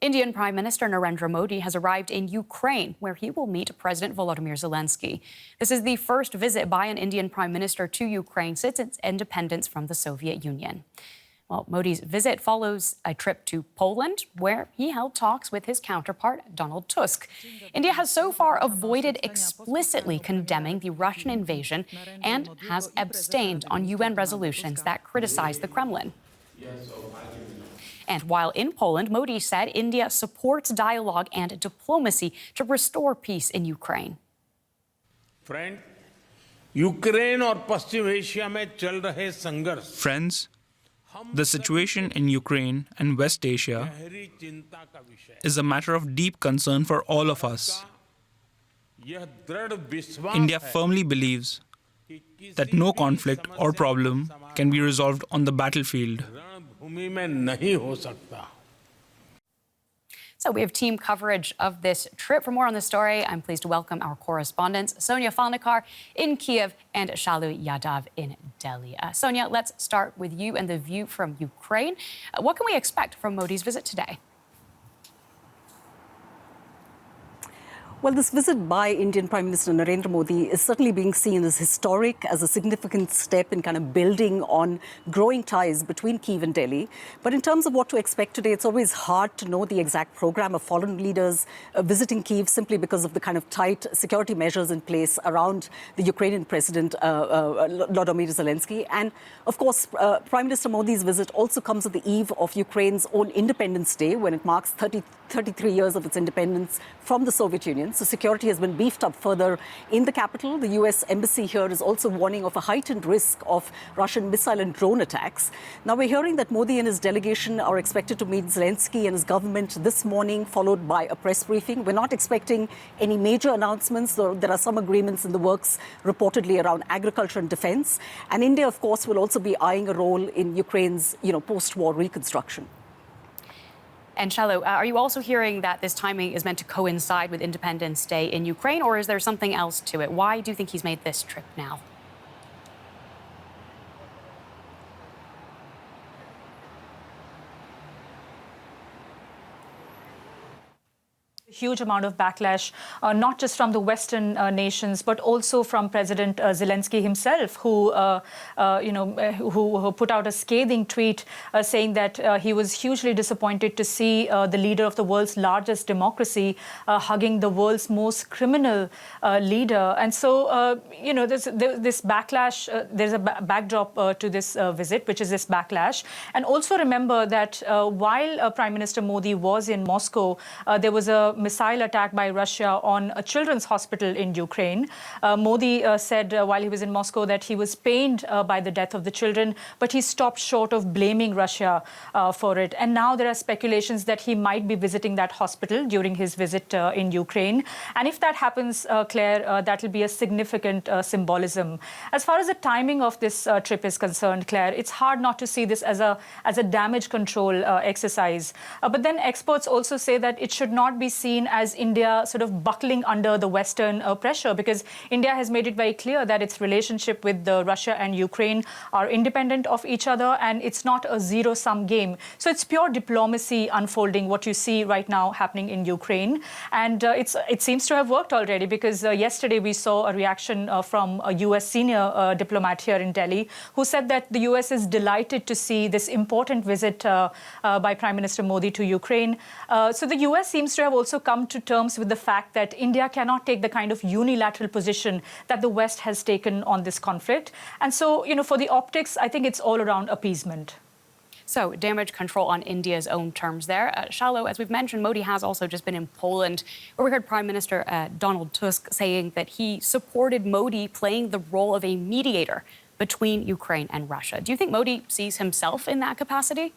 Indian Prime Minister Narendra Modi has arrived in Ukraine, where he will meet President Volodymyr Zelenskyy. This is the first visit by an Indian Prime Minister to Ukraine since its independence from the Soviet Union. Well, Modi's visit follows a trip to Poland, where he held talks with his counterpart, Donald Tusk. India has so far avoided explicitly condemning the Russian invasion and has abstained on UN resolutions that criticize the Kremlin. And while in Poland, Modi said India supports dialogue and diplomacy to restore peace in Ukraine. Friend, Ukraine और पश्चिम Asia में चल रहे संघर्ष Friends, the situation in Ukraine and West Asia is a matter of deep concern for all of us. India firmly believes that no conflict or problem can be resolved on the battlefield. So we have team coverage of this trip. For more on this story, I'm pleased to welcome our correspondents, Sonia Falnikar in Kiev and Shalu Yadav in Delhi. Sonia, let's start with you and the view from Ukraine. What can we expect from Modi's visit today? Well, this visit by Indian Prime Minister Narendra Modi is certainly being seen as historic, as a significant step in kind of building on growing ties between Kyiv and Delhi. But in terms of what to expect today, it's always hard to know the exact program of foreign leaders visiting Kyiv simply because of the kind of tight security measures in place around the Ukrainian President Volodymyr Zelenskyy. And of course, Prime Minister Modi's visit also comes at the eve of Ukraine's own Independence Day, when it marks 33 years of its independence from the Soviet Union. So security has been beefed up further in the capital. The U.S. embassy here is also warning of a heightened risk of Russian missile and drone attacks. Now, we're hearing that Modi and his delegation are expected to meet Zelenskyy and his government this morning, followed by a press briefing. We're not expecting any major announcements, though there are some agreements in the works reportedly around agriculture and defense. And India, of course, will also be eyeing a role in Ukraine's, post-war reconstruction. And Shalu, are you also hearing that this timing is meant to coincide with Independence Day in Ukraine, or is there something else to it? Why do you think he's made this trip now? Huge amount of backlash, not just from the Western nations, but also from President Zelenskyy himself, who put out a scathing tweet saying that he was hugely disappointed to see the leader of the world's largest democracy hugging the world's most criminal leader. And so, there's this backlash, there's a backdrop to this visit, which is this backlash. And also remember that while Prime Minister Modi was in Moscow, there was a missile attack by Russia on a children's hospital in Ukraine. Modi said while he was in Moscow that he was pained by the death of the children, but he stopped short of blaming Russia for it. And now there are speculations that he might be visiting that hospital during his visit in Ukraine. And if that happens, Claire, that will be a significant symbolism. As far as the timing of this trip is concerned, Claire, it's hard not to see this as a damage control exercise. But then experts also say that it should not be seen as India sort of buckling under the Western pressure, because India has made it very clear that its relationship with Russia and Ukraine are independent of each other, and it's not a zero-sum game. So it's pure diplomacy unfolding, what you see right now happening in Ukraine. And it seems to have worked already, because yesterday we saw a reaction from a U.S. senior diplomat here in Delhi, who said that the U.S. is delighted to see this important visit by Prime Minister Modi to Ukraine. So the U.S. seems to have also come to terms with the fact that India cannot take the kind of unilateral position that the West has taken on this conflict. And so, for the optics, I think it's all around appeasement. So damage control on India's own terms there. Shalu, as we've mentioned, Modi has also just been in Poland, where we heard Prime Minister Donald Tusk saying that he supported Modi playing the role of a mediator between Ukraine and Russia. Do you think Modi sees himself in that capacity?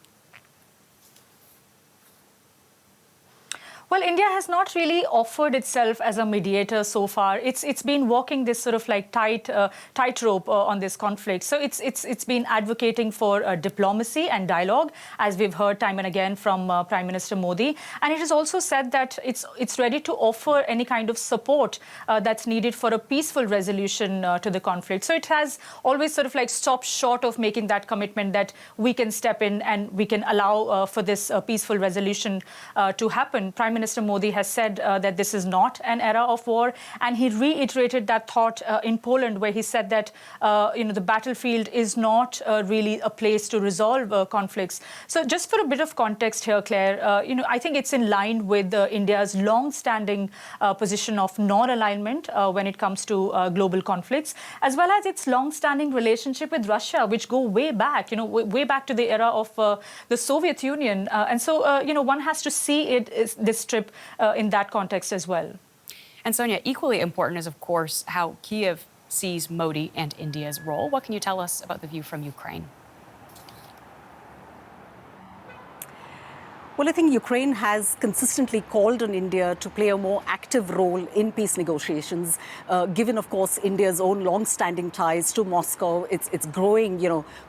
Well, India has not really offered itself as a mediator so far. It's been walking this sort of like tightrope on this conflict. So it's been advocating for diplomacy and dialogue, as we've heard time and again from Prime Minister Modi. And it has also said that it's ready to offer any kind of support that's needed for a peaceful resolution to the conflict. So it has always sort of like stopped short of making that commitment that we can step in and we can allow for this peaceful resolution to happen. Prime Minister Modi has said that this is not an era of war, and he reiterated that thought in Poland, where he said that the battlefield is not really a place to resolve conflicts. So, just for a bit of context here, Claire, I think it's in line with India's long-standing position of non-alignment when it comes to global conflicts, as well as its long-standing relationship with Russia, which go way back, way back to the era of the Soviet Union, and so one has to see this trip in that context as well. And Sonia, equally important is, of course, how Kiev sees Modi and India's role. What can you tell us about the view from Ukraine? Well, I think Ukraine has consistently called on India to play a more active role in peace negotiations, given, of course, India's own long-standing ties to Moscow, its growing,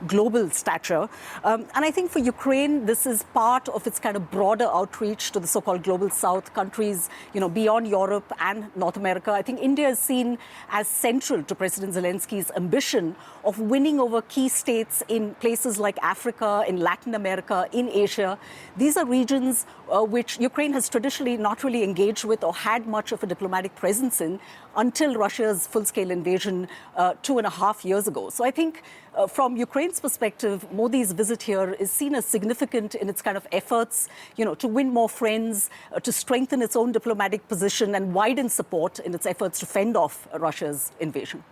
global stature. And I think for Ukraine, this is part of its kind of broader outreach to the so-called global South countries, beyond Europe and North America. I think India is seen as central to President Zelensky's ambition of winning over key states in places like Africa, in Latin America, in Asia. These are regions which Ukraine has traditionally not really engaged with or had much of a diplomatic presence in until Russia's full-scale invasion 2.5 years ago. So I think from Ukraine's perspective, Modi's visit here is seen as significant in its kind of efforts, to win more friends, to strengthen its own diplomatic position and widen support in its efforts to fend off Russia's invasion.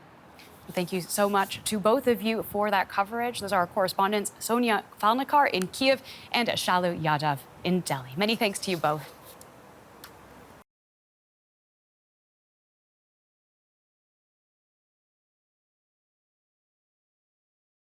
Thank you so much to both of you for that coverage. Those are our correspondents, Sonia Falnikar in Kiev and Shalu Yadav in Delhi. Many thanks to you both.